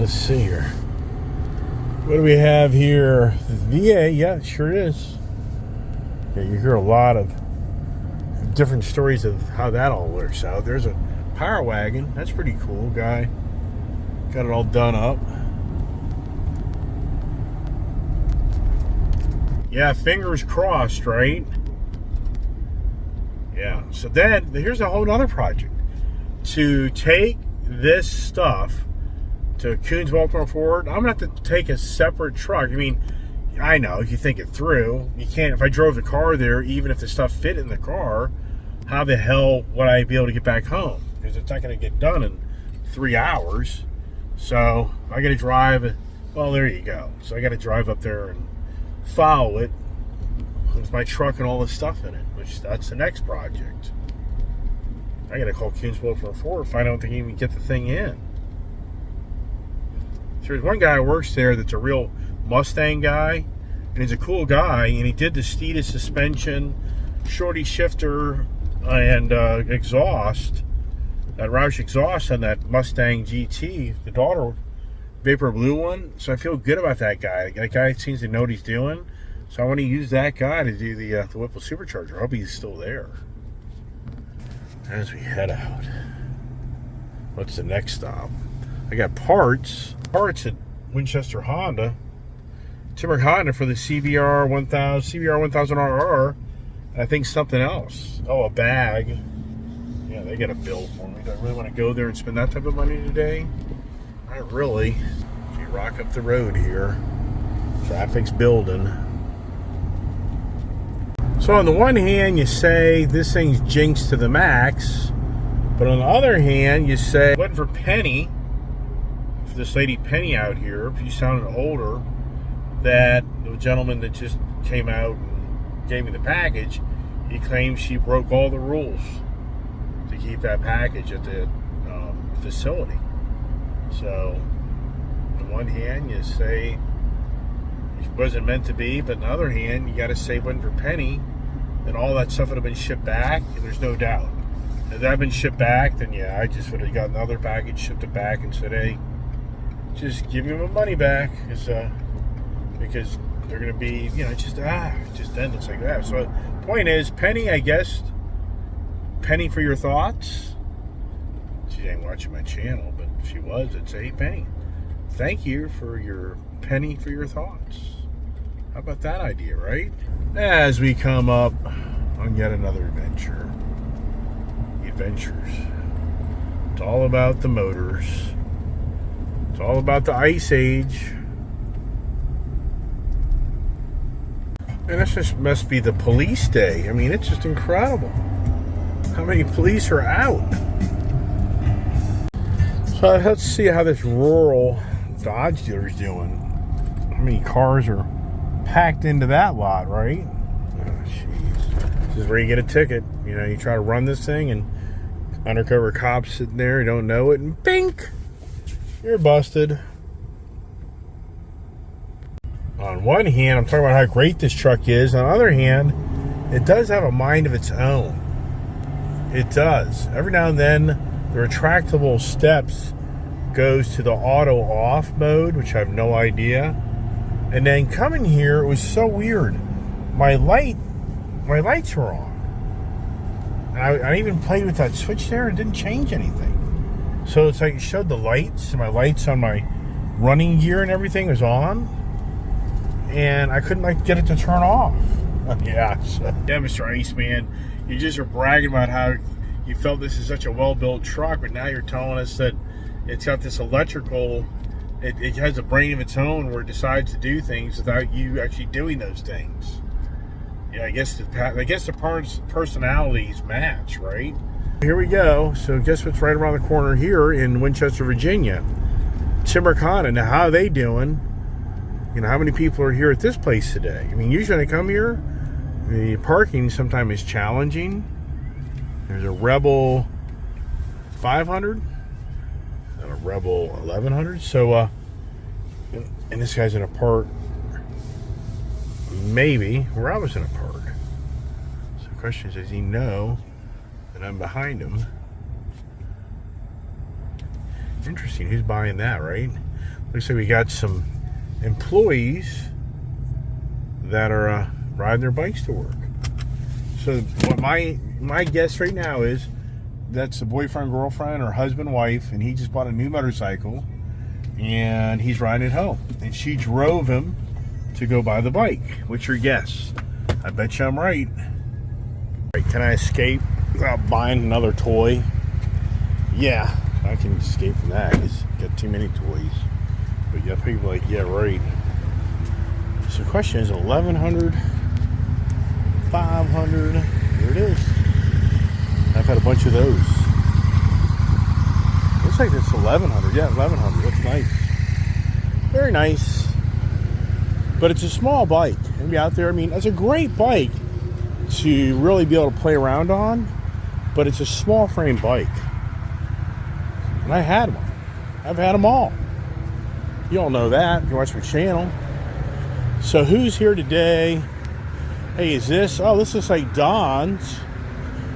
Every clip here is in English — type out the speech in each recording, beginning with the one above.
Let's see here. What do we have here? VA, yeah, it sure is. Yeah, you hear a lot of different stories of how that all works out. There's a power wagon. That's pretty cool. Guy got it all done up. Yeah, fingers crossed, right? Yeah. So then, here's a whole other project. To take this stuff to Coons Baltimore Ford, I'm going to have to take a separate truck. I mean, I know, if you think it through, you can't, if I drove the car there, even if the stuff fit in the car, how the hell would I be able to get back home? Because it's not going to get done in 3 hours. So, I got to drive, well, there you go. So, I got to drive up there and follow it with my truck and all the stuff in it, which that's the next project. I gotta call Coons Baltimore Ford, find out if they can even get the thing in. So there's one guy who works there that's a real Mustang guy, and he's a cool guy, and he did the Steeda suspension, shorty shifter, and exhaust, that Roush exhaust on that Mustang GT, the daughter Vapor Blue one. So I feel good about that guy. That guy seems to know what he's doing. So I want to use that guy to do the Whipple supercharger. I hope he's still there. As we head out, what's the next stop? I got parts at Winchester Honda, Timber Honda for the CBR 1000 RR. And I think something else. Oh, a bag. Yeah, they got a bill for me. Do I really want to go there and spend that type of money today? Not really. We rock up the road here. Traffic's building. So on the one hand, you say this thing's jinxed to the max, but on the other hand, you say, if it wasn't for Penny, for this lady Penny out here, if you sounded older, that the gentleman that just came out and gave me the package, he claims she broke all the rules to keep that package at the facility. So, on the one hand, you say it wasn't meant to be, but on the other hand, you got to say it wasn't for Penny, then all that stuff would have been shipped back, and there's no doubt. If that had been shipped back, then yeah, I just would have got another package, shipped it back, and said, hey, just give me my money back, because they're going to be, just endless like that. So, point is, Penny, I guess, Penny for your thoughts. She ain't watching my channel, but if she was, I'd say, hey, Penny, thank you for your penny for your thoughts. How about that idea, right? As we come up on yet another adventure. Adventures. It's all about the motors. It's all about the Ice Age. And this just must be the police day. I mean, it's just incredible how many police are out. So let's see how this rural Dodge dealer's doing. How many cars are packed into that lot, right? Oh, jeez. This is where you get a ticket. You try to run this thing, and undercover cops sitting there, you don't know it, and bink, you're busted. On one hand, I'm talking about how great this truck is. On the other hand, it does have a mind of its own. It does. Every now and then, the retractable steps goes to the auto off mode, which I have no idea. And then coming here, it was so weird. My lights were on. I even played with that switch there. It didn't change anything. So it's like it showed the lights, and my lights on my running gear and everything was on, and I couldn't get it to turn off. Yeah, Mr. Iceman, you just were bragging about how you felt this is such a well-built truck, but now you're telling us that it's got this electrical, it has a brain of its own where it decides to do things without you actually doing those things. Yeah, I guess the personalities match, right? Here we go. So guess what's right around the corner here in Winchester, Virginia? Timber Honda. Now, how are they doing? How many people are here at this place today? I mean, usually when I come here, the parking sometimes is challenging. There's a Rebel 500 and a Rebel 1100. So, and this guy's in a park, maybe, where I was in a park. So the question is, does he know that I'm behind him? Interesting, who's buying that, right? Looks like we got some employees that are riding their bikes to work. So what my guess right now is that's the boyfriend, girlfriend, or husband, wife, and he just bought a new motorcycle and he's riding it home. And she drove him to go buy the bike. What's your guess? I bet you I'm right. Can I escape without buying another toy? Yeah, I can escape from that because I got too many toys. But yeah, people are like, yeah, right. So the question is 1,100, 500. There it is. I've had a bunch of those. Looks like it's 1,100. Yeah, 1,100. That's nice. Very nice. But it's a small bike. Maybe out there. I mean, it's a great bike to really be able to play around on. But it's a small frame bike. And I had one. I've had them all. You all know that if you watch my channel. So who's here today? Hey, is this? Oh, this looks like Don's.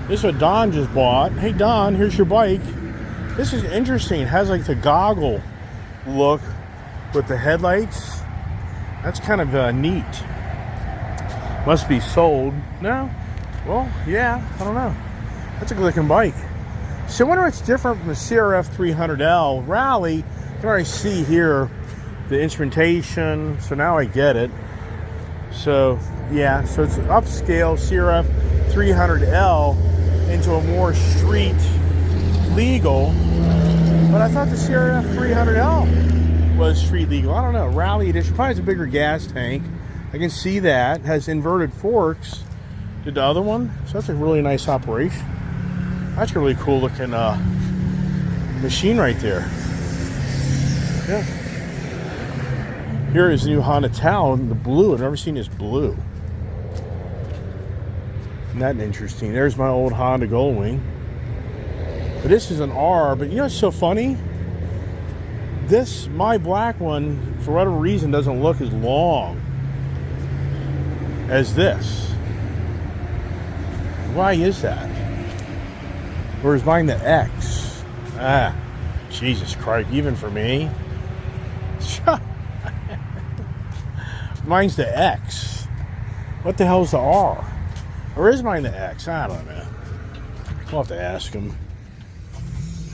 This is what Don just bought. Hey, Don, here's your bike. This is interesting. It has like the goggle look with the headlights. That's kind of neat. Must be sold. No? Well, yeah, I don't know. That's a good looking bike. So I wonder what's different from the CRF 300L Rally. You can already see here the instrumentation. So now I get it. So yeah, so it's upscale CRF 300L into a more street legal. But I thought the CRF 300L was street legal. I don't know. Rally edition probably has a bigger gas tank. I can see that. It has inverted forks. Did the other one? So that's a really nice operation. That's a really cool looking machine right there. Yeah. Here is the new Honda Talon, the blue. I've never seen this blue. Isn't that interesting? There's my old Honda Goldwing. But this is an R. But you know what's so funny? My black one, for whatever reason, doesn't look as long as this. Why is that? Or is mine the X? Ah, Jesus Christ, even for me. Mine's the X. What the hell's the R? Or is mine the X? I don't know. We'll have to ask him.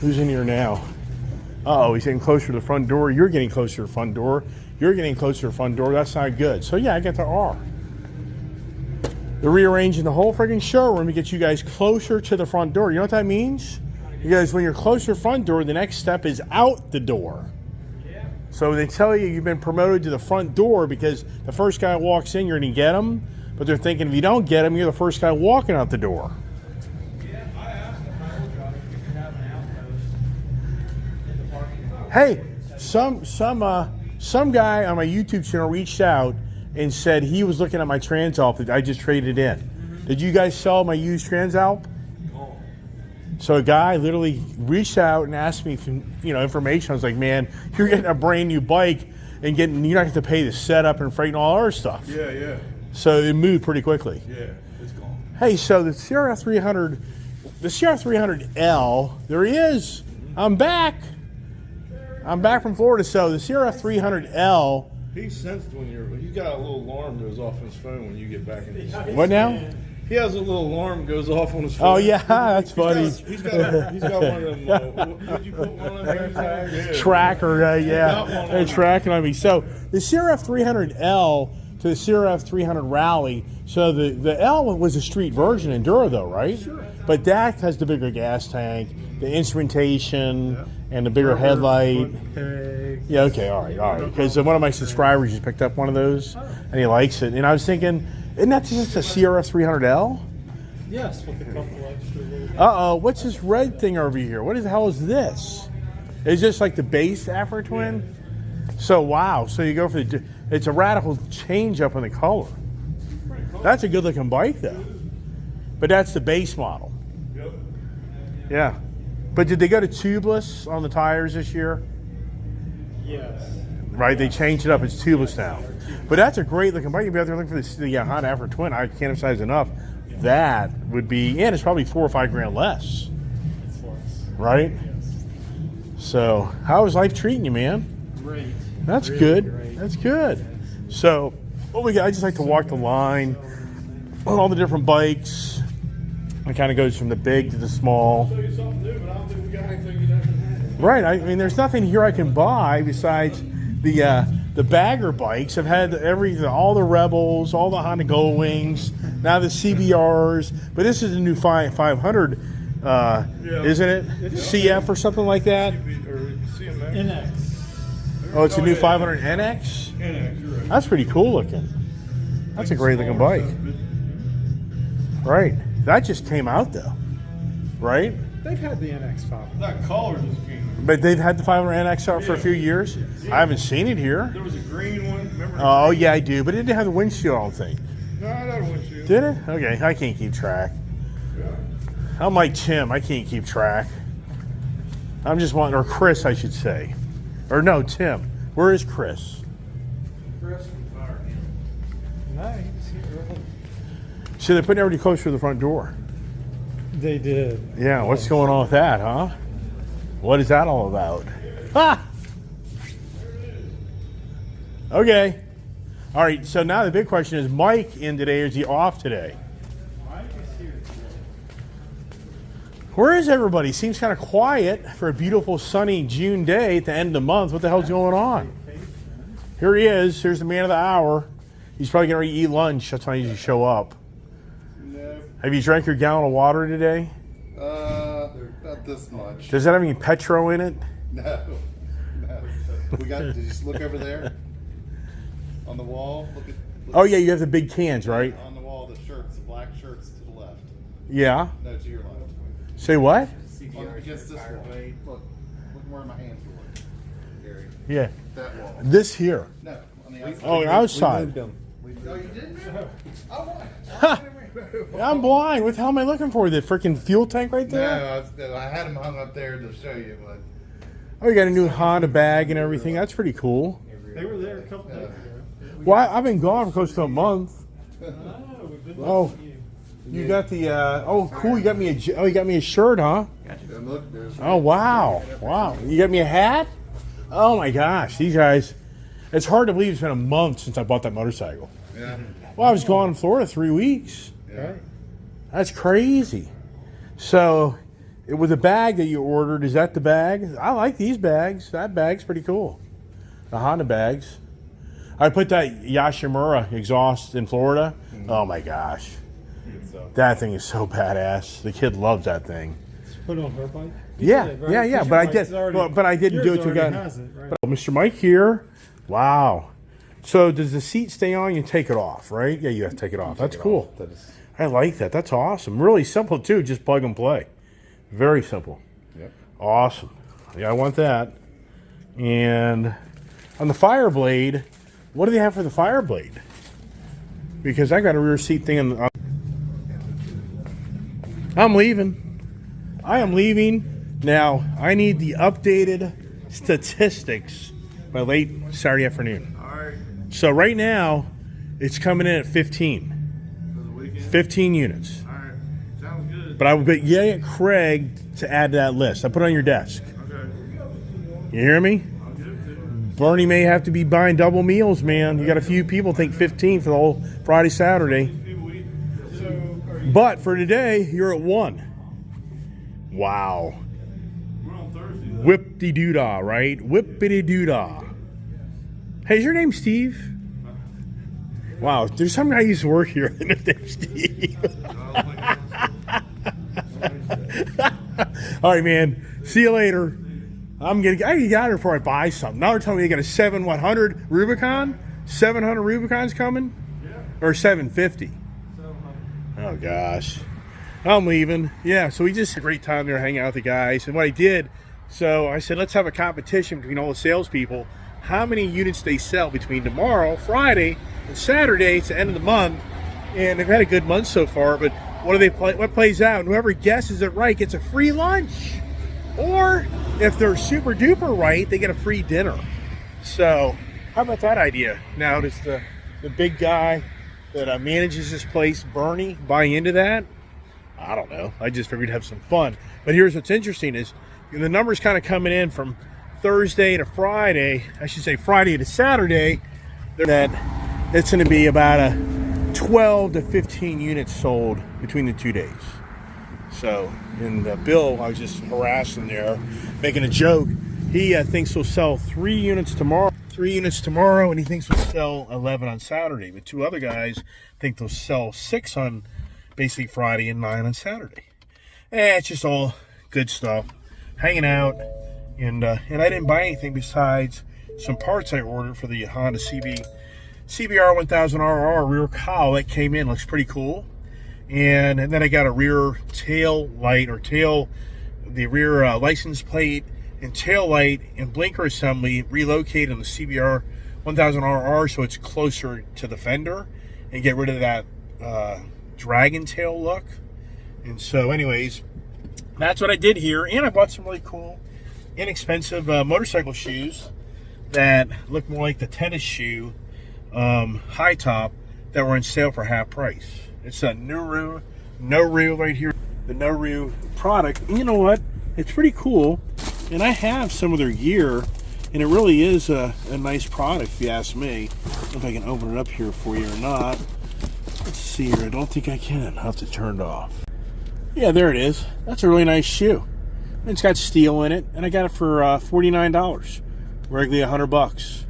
Who's in here now? Uh-oh, he's getting closer to the front door. You're getting closer to the front door. You're getting closer to the front door. That's not good. So yeah, I got the R. They're rearranging the whole friggin' showroom to get you guys closer to the front door. You know what that means? Because when you're closer to the front door, the next step is out the door. So they tell you you've been promoted to the front door because the first guy walks in, you're going to get him. But they're thinking if you don't get him, you're the first guy walking out the door. Yeah, I asked them my old job if you could have an outpost in the parking lot. Hey, some guy on my YouTube channel reached out and said he was looking at my Transalp that I just traded in. Mm-hmm. Did you guys sell my used Transalp? Oh. So a guy literally reached out and asked me for, information. I was like, man, you're getting a brand new bike and you're not going to have to pay the setup and freight and all our stuff. Yeah, yeah. So it moved pretty quickly. Yeah, it's gone. Hey, so the CRF 300, the CRF 300L, there he is. I'm back. I'm back from Florida. So the CRF 300L. He sensed he's got a little alarm goes off on his phone when you get back in his phone. What now? He has a little alarm goes off on his phone. Oh yeah, that's funny. He's got one of them. Did you put one of them? Yeah. Tracker, yeah. They're tracking on me. So the CRF 300L to the CRF 300 Rally. So the L was a street version Enduro though, right? Sure. But that has the bigger gas tank, the instrumentation, and the bigger headlight. Yeah, okay, all right. Because one of my subscribers just picked up one of those, and he likes it. And I was thinking, isn't that just a CRF 300L? Yes, with a couple extra little. Uh-oh, what's this red thing over here? What the hell is this? Is this like the base Afro Twin? Yeah. So, wow. So you go for it's a radical change up in the color. That's a good looking bike though. But that's the base model. Yep. Yeah. But did they go to tubeless on the tires this year? Yes. Right, they changed it up. It's tubeless now. But that's a great looking bike. You'll be out there looking for the Honda Afro Twin. I can't emphasize enough. That would be, and it's probably $4 or $5 grand less. It's less. Right? Yes. So, how is life treating you, man? great. That's Really good. great. That's good. So, what we got? I just like to walk the line on all the different bikes. It kind of goes from the big to the small. Show you something new, but I don't think we got anything you never had. Right. I mean, there's nothing here I can buy besides the bagger bikes. I've had everything, all the Rebels, all the Honda Gold Wings, now the CBRs. But this is a new 500, isn't it? CF or something like that. Or CMX. NX. Oh, it's a new 500 NX. NX, you're right. That's pretty cool looking. That's a great looking bike. Right. That just came out though. Right? They've had the NX 500. That collar just came. But they've had the 500 NX out for a few years. I haven't seen it here. There was a green one. Remember? Oh, yeah, I do. But it didn't have the windshield, I don't think. No, I had a windshield. Did it? Okay, I can't keep track. I'm like Tim. I can't keep track. I'm just wanting, or Chris, I should say. Or no, Tim. Where is Chris? Press and fire. Nice. Really. So they're putting everybody closer to the front door. They did. Yeah, what's going on with that, huh? What is that all about? Ah! Okay. All right, so now the big question is, Mike in today or is he off today? Mike is here today. Where is everybody? Seems kind of quiet for a beautiful sunny June day at the end of the month. What the hell's going on? Here he is. Here's the man of the hour. He's probably going to eat lunch. That's when I usually show up. No, Have you drank your gallon of water today? not this much. Does that have any Petro in it? No, no. We got. Did you just look over there on the wall? Look Oh, yeah, you have the big cans, right? on the wall. The shirts, the black shirts to the left. Yeah. No, to your left. Say what? On, against this wall. Look where my hands were. Yeah. That wall. This here. No, on the outside. Oh, outside. Oh, you didn't move? I'm blind. What the hell am I looking for? The freaking fuel tank right there? No, I had them hung up there to show you, but Oh, you got a new Honda bag and everything. That's pretty cool. They were there a couple days ago. Well, I've been gone for close to a month. Oh, we've been Oh. looking at you. You got the oh cool. You got me a shirt, huh? and look, there's Oh wow, wow. You got me a hat. Oh my gosh, these guys. It's hard to believe it's been a month since I bought that motorcycle. yeah. Well, I was gone in Florida 3 weeks. Right. That's crazy. So, with the bag that you ordered, is that the bag? I like these bags. That bag's pretty cool. The Honda bags. I put that Yashimura exhaust in Florida. Oh my gosh. That thing is so badass. The kid loves that thing. Put it on her bike? Yeah, did, right? yeah, yeah. Because But I your did. bike's already- But I didn't do yours it to already guy. has it, right? But Mr. Mike here. Wow. So does the seat stay on? You take it off, right? Yeah, you have to take it off. That's cool. I like that. That's awesome. Really simple too. Just plug and play. Very simple. Yep. Awesome. Yeah, I want that. And on the Fireblade, what do they have for the Fireblade? Because I got a rear seat thing. I'm leaving. I am leaving. Now, I need the updated statistics by late Saturday afternoon. All right. So right now, it's coming in at 15. For the weekend. 15 units. All right. Sounds good. But I will get Craig to add to that list. I put it on your desk. Okay. You hear me? I'll give it to you. Bernie may have to be buying double meals, man. You got a few people think 15 for the whole Friday, Saturday. People eat. So, are you, But for today, you're at 1. Wow. we're on Thursday. Though. Whip-de-doo-dah, right? Whippity-doo-dah. Hey, is your name Steve? Wow, there's some guy who used to work here. His name's Steve. All right, man. See you later. I gotta get out here before I buy something. Now they're telling me they got a 700 Rubicon? 700 Rubicon's coming? Yeah. Or 750? Oh gosh. I'm leaving. Yeah, so we just had a great time there hanging out with the guys. And what I did, so I said, let's have a competition between all the salespeople. How many units they sell between tomorrow, Friday, and Saturday. It's the end of the month. And they've had a good month so far, but what plays out? And whoever guesses it right gets a free lunch. Or if they're super duper right, they get a free dinner. So how about that idea? Now does the big guy that manages this place, Bernie, buy into that? I don't know. I just figured to have some fun. But here's what's interesting is the numbers kind of coming in from Thursday to Friday, I should say Friday to Saturday, that it's going to be about a 12 to 15 units sold between the 2 days. So, and Bill, I was just harassing there, making a joke. He thinks he'll sell 3 units tomorrow. 3 units tomorrow, and he thinks he'll sell 11 on Saturday. But 2 other guys think they'll sell 6 on basically Friday and 9 on Saturday. It's just all good stuff. Hanging out, and I didn't buy anything besides some parts I ordered for the Honda CBR 1000RR rear cowl that came in. Looks pretty cool. And then I got a rear tail light, or the rear license plate and tail light and blinker assembly relocated on the CBR 1000RR so it's closer to the fender and get rid of that dragon tail look. And so anyways, that's what I did here. And I bought some really cool, inexpensive motorcycle shoes that look more like the tennis shoe high top that were on sale for half price. It's a No Reel right here, the No Reel product. And you know what? It's pretty cool. And I have some of their gear, and it really is a nice product, if you ask me. If I can open it up here for you or not. Let's see here. I don't think I can. I'll have to turn it off. Yeah, there it is. That's a really nice shoe. And it's got steel in it, and I got it for $49, regularly $100.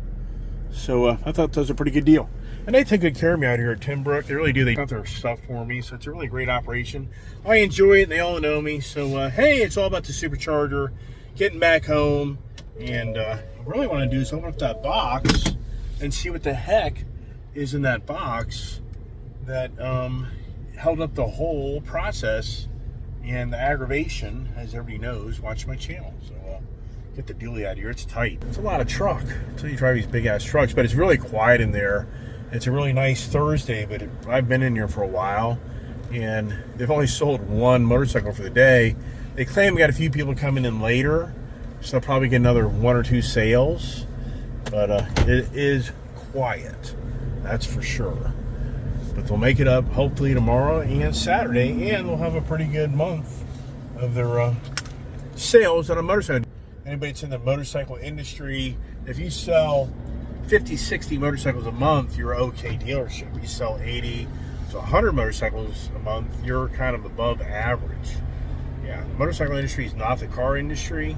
So I thought that was a pretty good deal. And they take good care of me out here at Timbrook. They really do. They got their stuff for me, so it's a really great operation. I enjoy it. They all know me. So, hey, it's all about the supercharger, getting back home. And what I really want to do is open up that box and see what the heck is in that box that held up the whole process and the aggravation, as everybody knows, watch my channel. So, get the dually out of here. It's tight. It's a lot of truck until you drive these big ass trucks, but it's really quiet in there. It's a really nice Thursday, but I've been in here for a while, and they've only sold 1 motorcycle for the day. They claim we got a few people coming in later, so they'll probably get another 1 or 2 sales, but it is quiet, that's for sure. But they'll make it up hopefully tomorrow and Saturday, and they'll have a pretty good month of their sales on a motorcycle. Anybody that's in the motorcycle industry, if you sell 50, 60 motorcycles a month, you're okay dealership. You sell 80 to 100 motorcycles a month, you're kind of above average. Yeah, the motorcycle industry is not the car industry,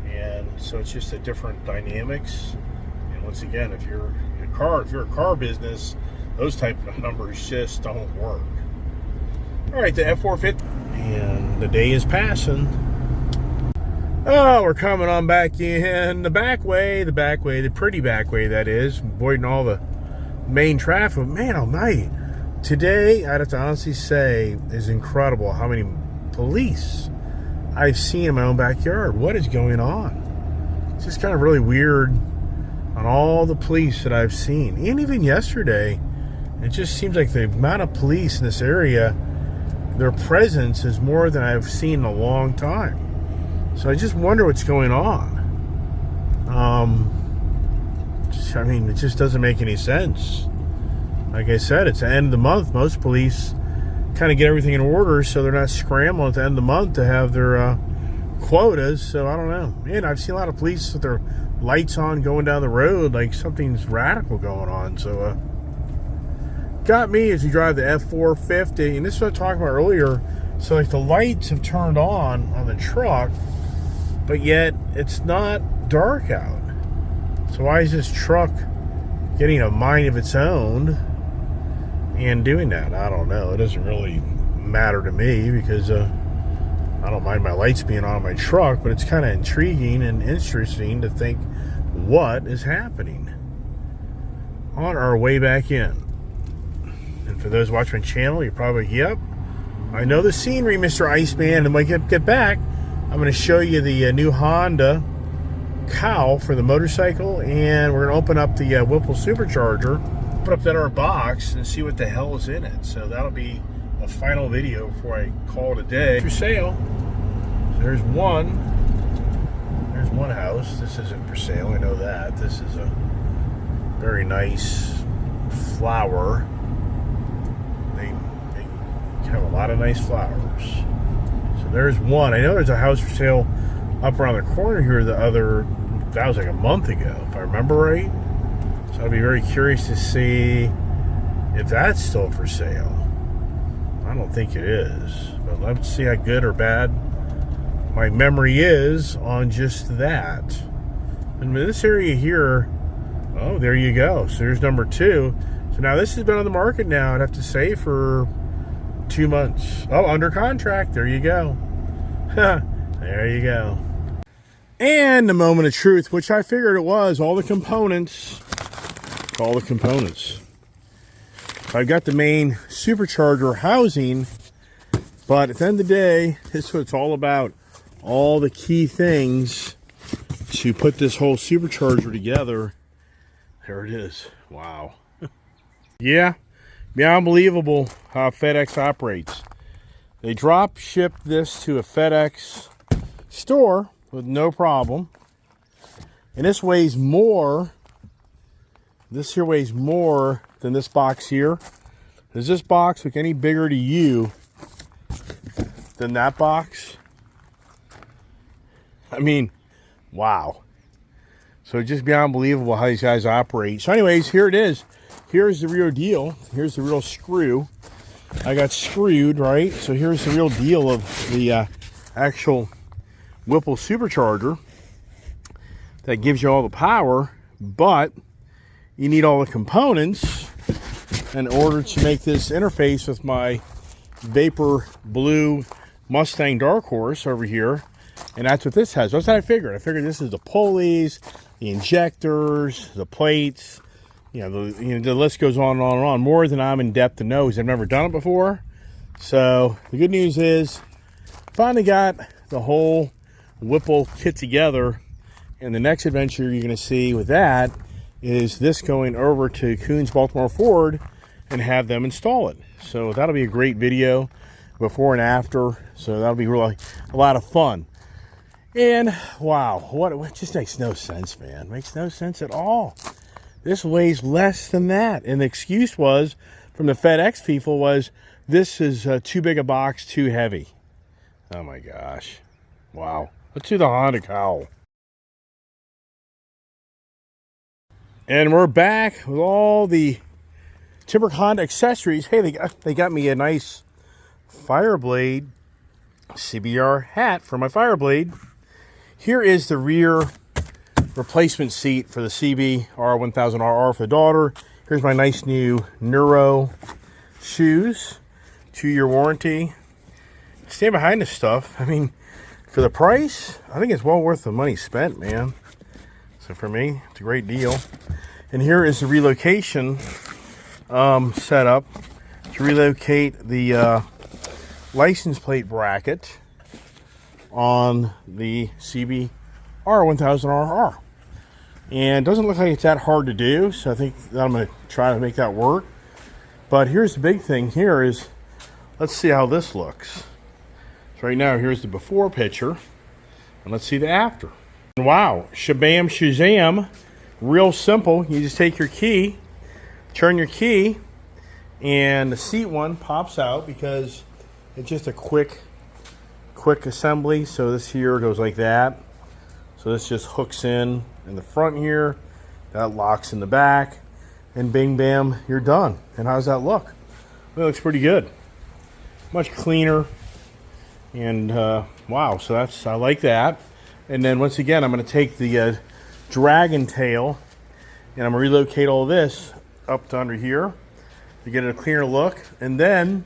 and so it's just a different dynamics. And once again, if you're a car business, those type of numbers just don't work. All right, the F450, and the day is passing. Oh, we're coming on back in the back way, the pretty back way, that is, avoiding all the main traffic. Man almighty, today, I'd have to honestly say, is incredible how many police I've seen in my own backyard. What is going on? It's just kind of really weird on all the police that I've seen. And even yesterday, it just seems like the amount of police in this area, their presence is more than I've seen in a long time. So I just wonder what's going on. I mean, it just doesn't make any sense. Like I said, it's the end of the month. Most police kind of get everything in order, so they're not scrambling at the end of the month to have their quotas. So I don't know. Man, I've seen a lot of police with their lights on going down the road, like something's radical going on. So got me as you drive the F450, and this is what I was talking about earlier. So like the lights have turned on the truck, but yet it's not dark out. So why is this truck getting a mind of its own and doing that? I don't know. It doesn't really matter to me because I don't mind my lights being on my truck, but it's kind of intriguing and interesting to think what is happening on our way back in. And for those watching my channel, you're probably, yep, I know the scenery, Mr. Iceman. And when I get back, I'm going to show you the new Honda cowl for the motorcycle, and we're going to open up the Whipple supercharger, put up that our box, and see what the hell is in it. So that'll be a final video before I call it a day. For sale. So there's one house. This isn't for sale, I know that. This is a very nice flower. They have a lot of nice flowers. So there's one. I know there's a house for sale up around the corner here the other that was like a month ago, if I remember right. So I'd be very curious to see if that's still for sale. I don't think it is, but let's see how good or bad my memory is on just that. And this area here, oh, there you go. So there's number 2. So now this has been on the market now, I'd have to say, for 2 months. Oh, under contract. There you go. There you go. And the moment of truth, which I figured it was, all the components. All the components. I've got the main supercharger housing, but at the end of the day, this is what it's all about. All the key things to put this whole supercharger together. There it is. Wow. Yeah, unbelievable how FedEx operates. They drop ship this to a FedEx store with no problem. And this weighs more. This here weighs more than this box here. Does this box look any bigger to you than that box? I mean, wow. So it's just beyond unbelievable how these guys operate. So anyways, here it is. Here's the real deal. Here's the real screw. I got screwed, right? So here's the real deal of the actual Whipple supercharger that gives you all the power, but you need all the components in order to make this interface with my Vapor Blue Mustang Dark Horse over here. And that's what this has. That's what I figured. I figured this is the pulleys, the injectors, the plates. The list goes on and on and on. More than I'm in depth to know, because I've never done it before. So the good news is, finally got the whole Whipple kit together. And the next adventure you're going to see with that is this going over to Coons Baltimore Ford and have them install it. So that'll be a great video, before and after. So that'll be really a lot of fun. And wow, what just makes no sense, man. Makes no sense at all. This weighs less than that. And the excuse was, from the FedEx people, was this is too big a box, too heavy. Oh my gosh. Wow. Let's do the Honda cowl. And we're back with all the Timber Honda accessories. Hey, they got me a nice Fireblade CBR hat for my Fireblade. Here is the rear replacement seat for the CB R1000RR for the daughter. Here's my nice new Neuro shoes. 2-year warranty. Stand behind this stuff. I mean, for the price, I think it's well worth the money spent, man. So for me, it's a great deal. And here is the relocation setup to relocate the license plate bracket on the CB R1000RR. And it doesn't look like it's that hard to do, so I think that I'm going to try to make that work. But here's the big thing here is, let's see how this looks. So right now, here's the before picture, and let's see the after. Wow, shabam shazam, real simple. You just take your key, turn your key, and the seat one pops out because it's just a quick assembly. So this here goes like that. So this just hooks in the front here, that locks in the back, and bing bam, you're done. And how does that look? Well, it looks pretty good. Much cleaner. And wow, so I like that. And then once again, I'm going to take the Dragon Tail and I'm going to relocate all this up to under here to get a cleaner look. And then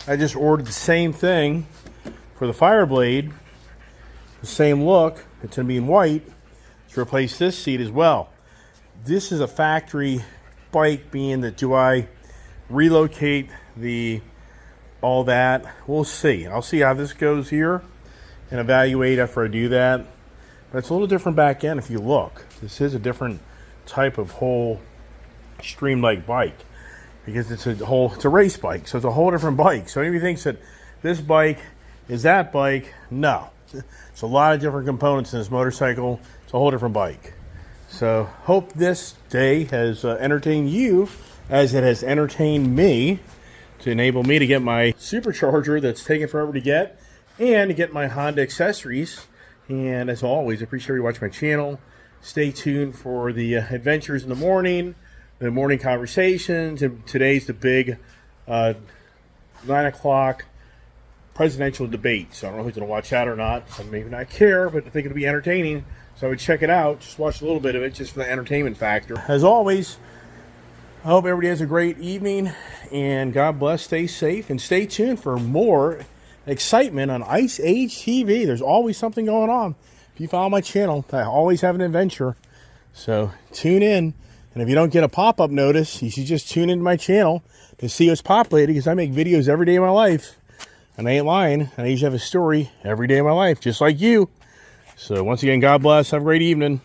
I just ordered the same thing for the Fireblade, the same look. It's going to be in white to replace this seat as well. This is a factory bike, being that do I relocate all that? We'll see. I'll see how this goes here and evaluate after I do that. But it's a little different back end if you look. This is a different type of whole stream-like bike because it's a race bike, so it's a whole different bike. So anybody thinks that this bike is that bike, no. It's a lot of different components in this motorcycle. It's a whole different bike. So hope this day has entertained you as it has entertained me, to enable me to get my supercharger that's taken forever to get, and to get my Honda accessories. And as always, I appreciate you watching my channel. Stay tuned for the adventures in the morning conversations, and today's the big 9 o'clock presidential debate. So I don't know who's going to watch that or not. Some maybe not care, but I think it'll be entertaining. So I would check it out. Just watch a little bit of it just for the entertainment factor. As always, I hope everybody has a great evening, and God bless, stay safe, and stay tuned for more excitement on Ice Age TV. There's always something going on. If you follow my channel, I always have an adventure. So tune in, and if you don't get a pop-up notice, you should just tune into my channel to see what's populated, because I make videos every day of my life. And I ain't lying, and I usually have a story every day of my life, just like you. So once again, God bless. Have a great evening.